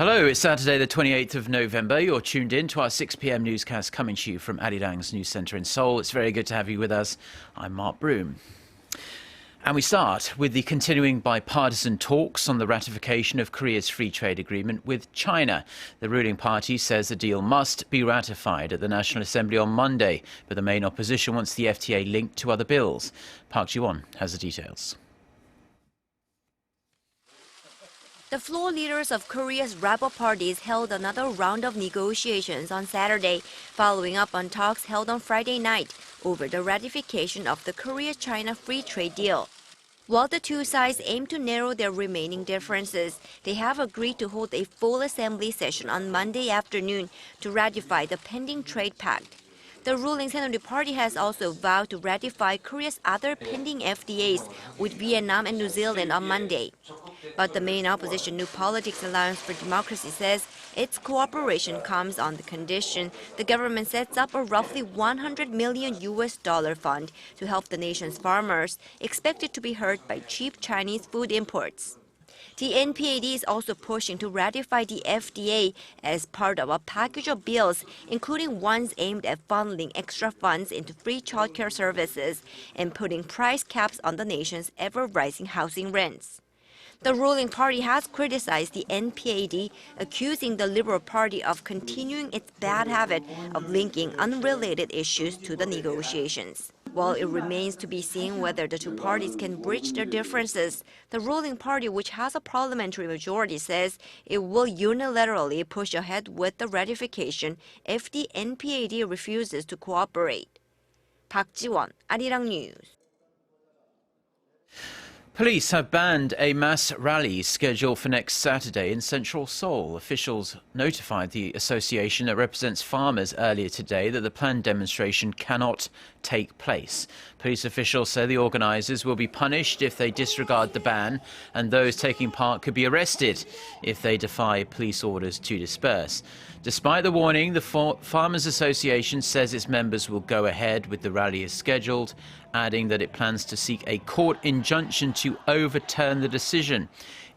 Hello, it's Saturday the 28th of November. You're tuned in to our 6 p.m. newscast coming to you from Arirang's news centre in Seoul. It's very good to have you with us. I'm Mark Broom. And we start with the continuing bipartisan talks on the ratification of Korea's free trade agreement with China. The ruling party says the deal must be ratified at the National Assembly on Monday, but the main opposition wants the FTA linked to other bills. Park Ji-won has the details. The floor leaders of Korea's rebel parties held another round of negotiations on Saturday, following up on talks held on Friday night over the ratification of the Korea-China free trade deal. While the two sides aim to narrow their remaining differences, they have agreed to hold a full assembly session on Monday afternoon to ratify the pending trade pact. The ruling Saenuri party has also vowed to ratify Korea's other pending FTAs with Vietnam and New Zealand on Monday. But the main opposition New Politics Alliance for Democracy says its cooperation comes on the condition the government sets up a roughly $100 million fund to help the nation's farmers, expected to be hurt by cheap Chinese food imports. The NPAD is also pushing to ratify the FTA as part of a package of bills, including ones aimed at funneling extra funds into free childcare services and putting price caps on the nation's ever-rising housing rents. The ruling party has criticized the NPAD, accusing the Liberal Party of continuing its bad habit of linking unrelated issues to the negotiations. While it remains to be seen whether the two parties can bridge their differences, the ruling party, which has a parliamentary majority, says it will unilaterally push ahead with the ratification if the NPAD refuses to cooperate. Park Ji-won, Arirang News. Police have banned a mass rally scheduled for next Saturday in central Seoul. Officials notified the association that represents farmers earlier today that the planned demonstration cannot take place. Police officials say the organisers will be punished if they disregard the ban, and those taking part could be arrested if they defy police orders to disperse. Despite the warning, the Farmers Association says its members will go ahead with the rally as scheduled, adding that it plans to seek a court injunction to overturn the decision.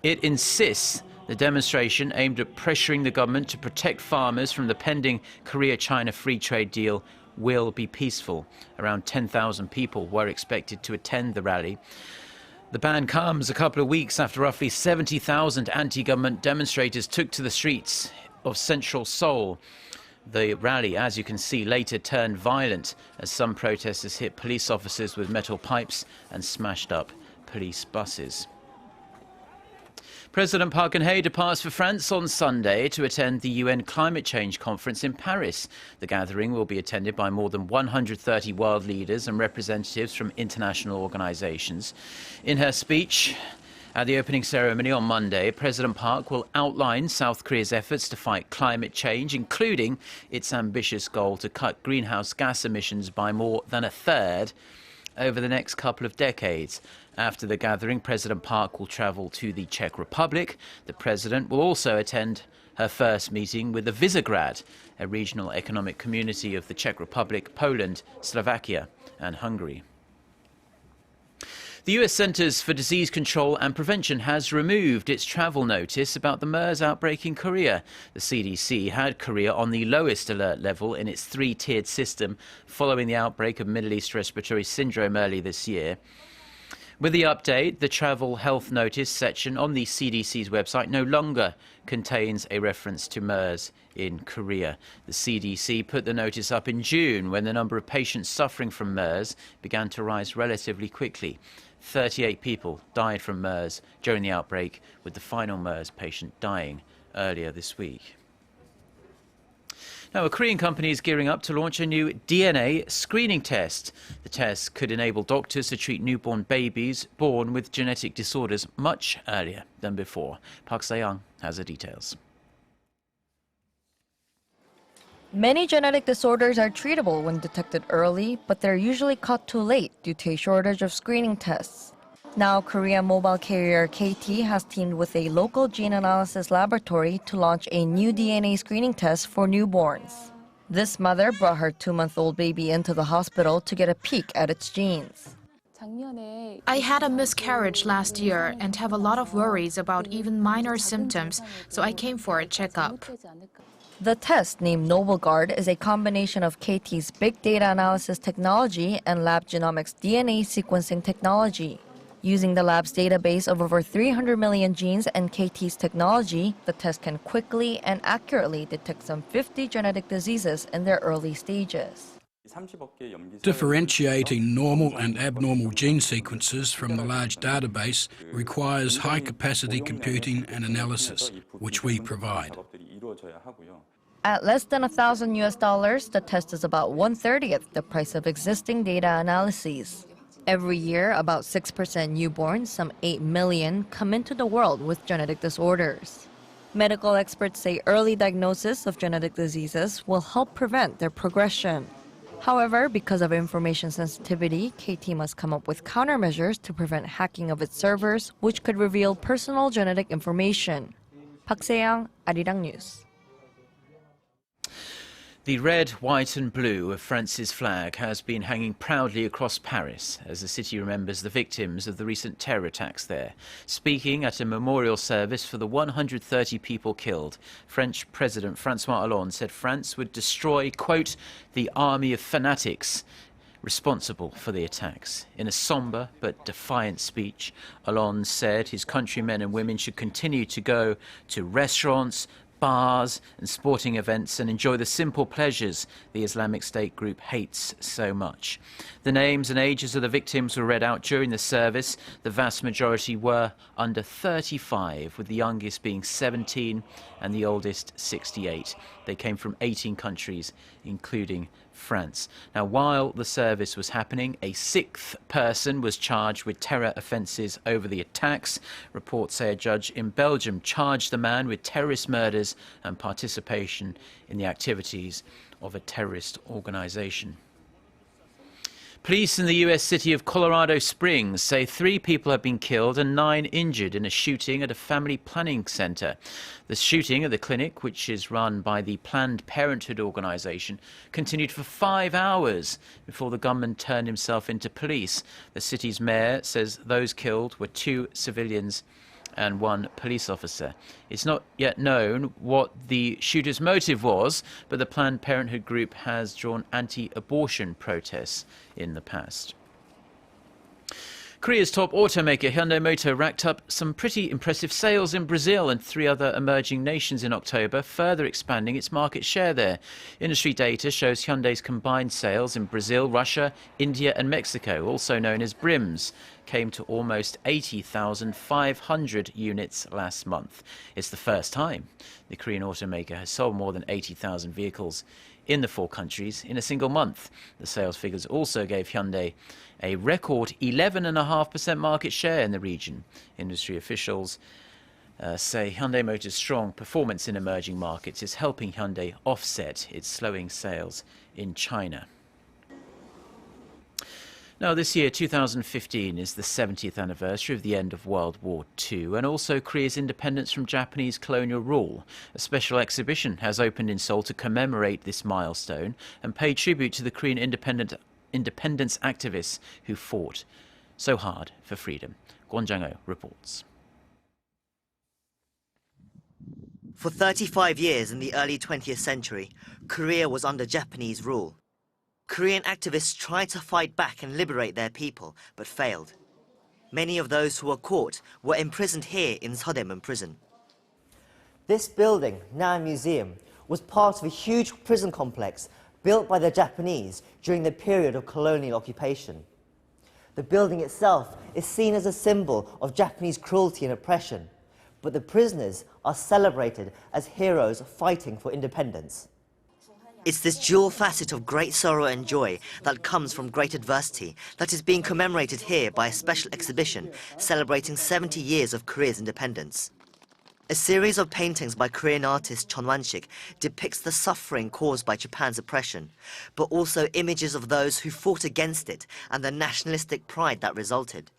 It insists the demonstration aimed at pressuring the government to protect farmers from the pending Korea-China free trade deal will be peaceful. Around 10,000 people were expected to attend the rally. The ban comes a couple of weeks after roughly 70,000 anti-government demonstrators took to the streets of central Seoul. The rally, as you can see, later turned violent as some protesters hit police officers with metal pipes and smashed up police buses. President Park Geun-hye departs for France on Sunday to attend the UN Climate Change Conference in Paris. The gathering will be attended by more than 130 world leaders and representatives from international organizations. In her speech at the opening ceremony on Monday, President Park will outline South Korea's efforts to fight climate change, including its ambitious goal to cut greenhouse gas emissions by more than a third over the next couple of decades. After the gathering, President Park will travel to the Czech Republic. The president will also attend her first meeting with the Visegrad, a regional economic community of the Czech Republic, Poland, Slovakia and Hungary. The US Centers for Disease Control and Prevention has removed its travel notice about the MERS outbreak in Korea. The CDC had Korea on the lowest alert level in its three-tiered system following the outbreak of Middle East respiratory syndrome early this year. With the update, the travel health notice section on the CDC's website no longer contains a reference to MERS in Korea. The CDC put the notice up in June when the number of patients suffering from MERS began to rise relatively quickly. 38 people died from MERS during the outbreak, with the final MERS patient dying earlier this week. Now, a Korean company is gearing up to launch a new DNA screening test. The test could enable doctors to treat newborn babies born with genetic disorders much earlier than before. Park Se-young has the details. Many genetic disorders are treatable when detected early, but they're usually caught too late due to a shortage of screening tests. Now, Korean mobile carrier KT has teamed with a local gene analysis laboratory to launch a new DNA screening test for newborns. This mother brought her 2-month-old baby into the hospital to get a peek at its genes. I had a miscarriage last year and have a lot of worries about even minor symptoms, so I came for a checkup. The test, named NobleGuard, is a combination of KT's big data analysis technology and Lab Genomics' DNA sequencing technology. Using the lab's database of over 300 million genes and KT's technology, the test can quickly and accurately detect some 50 genetic diseases in their early stages. Differentiating normal and abnormal gene sequences from the large database requires high-capacity computing and analysis, which we provide. At less than $1,000, the test is about 1/30th the price of existing data analyses. Every year, about 6% newborns, some 8 million, come into the world with genetic disorders. Medical experts say early diagnosis of genetic diseases will help prevent their progression. However, because of information sensitivity, KT must come up with countermeasures to prevent hacking of its servers, which could reveal personal genetic information. Park Se-yang, Arirang News. The red, white and blue of France's flag has been hanging proudly across Paris as the city remembers the victims of the recent terror attacks there. Speaking at a memorial service for the 130 people killed, French President François Hollande said France would destroy, quote, the army of fanatics responsible for the attacks. In a sombre but defiant speech, Hollande said his countrymen and women should continue to go to restaurants, bars and sporting events and enjoy the simple pleasures the Islamic State group hates so much. The names and ages of the victims were read out during the service. The vast majority were under 35, with the youngest being 17 and the oldest 68. They came from 18 countries, including France. Now, while the service was happening, a sixth person was charged with terror offences over the attacks. Reports say a judge in Belgium charged the man with terrorist murders and participation in the activities of a terrorist organisation. Police in the U.S. city of Colorado Springs say 3 people have been killed and 9 injured in a shooting at a family planning center. The shooting at the clinic, which is run by the Planned Parenthood organization, continued for 5 hours before the gunman turned himself into police. The city's mayor says those killed were 2 civilians and 1 police officer. It's not yet known what the shooter's motive was, but the Planned Parenthood group has drawn anti-abortion protests in the past. Korea's top automaker Hyundai Motor racked up some pretty impressive sales in Brazil and 3 other emerging nations in October, further expanding its market share there. Industry data shows Hyundai's combined sales in Brazil, Russia, India and Mexico, also known as BRIMS, came to almost 80,500 units last month. It's the first time the Korean automaker has sold more than 80,000 vehicles in the 4 countries in a single month. The sales figures also gave Hyundai a record 11.5% market share in the region. Industry officials say Hyundai Motor's strong performance in emerging markets is helping Hyundai offset its slowing sales in China. Now, this year, 2015, is the 70th anniversary of the end of World War II and also Korea's independence from Japanese colonial rule. A special exhibition has opened in Seoul to commemorate this milestone and pay tribute to the Korean independence activists who fought so hard for freedom. Kwon Jang-ho reports. For 35 years in the early 20th century, Korea was under Japanese rule. Korean activists tried to fight back and liberate their people, but failed. Many of those who were caught were imprisoned here in Seodaemun prison. This building, now a museum, was part of a huge prison complex built by the Japanese during the period of colonial occupation. The building itself is seen as a symbol of Japanese cruelty and oppression, but the prisoners are celebrated as heroes fighting for independence. It's this dual facet of great sorrow and joy that comes from great adversity that is being commemorated here by a special exhibition celebrating 70 years of Korea's independence. A series of paintings by Korean artist Chon Wan-sik depicts the suffering caused by Japan's oppression, but also images of those who fought against it and the nationalistic pride that resulted.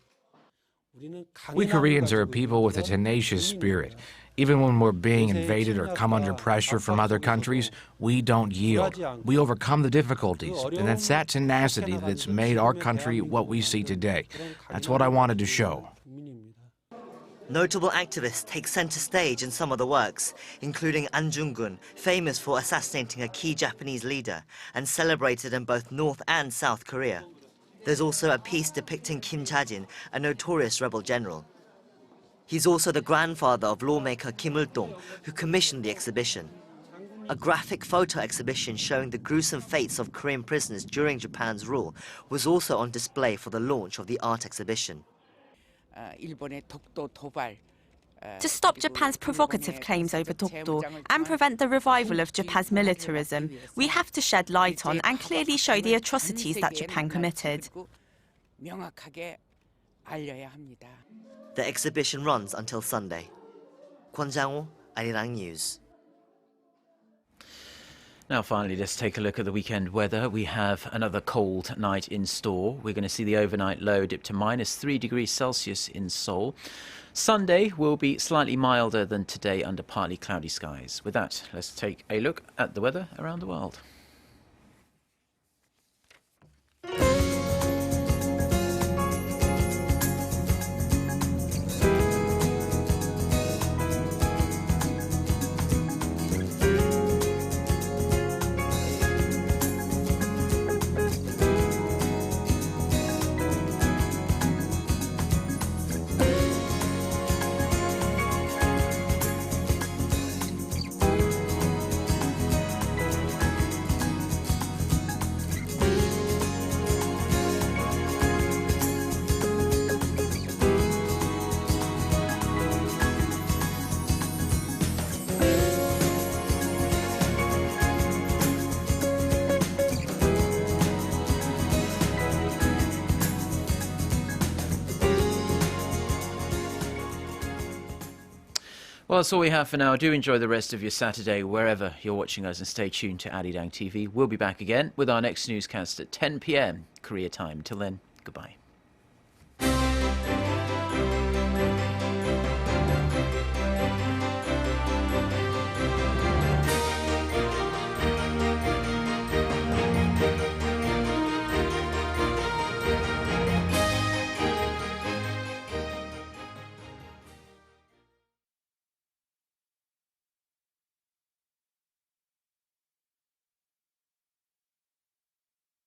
We Koreans are a people with a tenacious spirit. Even when we're being invaded or come under pressure from other countries, we don't yield. We overcome the difficulties, and it's that tenacity that's made our country what we see today. That's what I wanted to show. Notable activists take center stage in some of the works, including An Jung-gun, famous for assassinating a key Japanese leader and celebrated in both North and South Korea. There's also a piece depicting Kim Cha-jin, a notorious rebel general. He's also the grandfather of lawmaker Kim Il-dong, who commissioned the exhibition. A graphic photo exhibition showing the gruesome fates of Korean prisoners during Japan's rule was also on display for the launch of the art exhibition. To stop Japan's provocative claims over Dokdo and prevent the revival of Japan's militarism, we have to shed light on and clearly show the atrocities that Japan committed. The exhibition runs until Sunday. Kwon Jang-ho, Arirang News. Now finally, let's take a look at the weekend weather. We have another cold night in store. We're going to see the overnight low dip to -3 degrees Celsius in Seoul. Sunday will be slightly milder than today under partly cloudy skies. With that, let's take a look at the weather around the world. Well, that's all we have for now. Do enjoy the rest of your Saturday wherever you're watching us, and stay tuned to Arirang TV. We'll be back again with our next newscast at 10 p.m. Korea time. Till then, goodbye.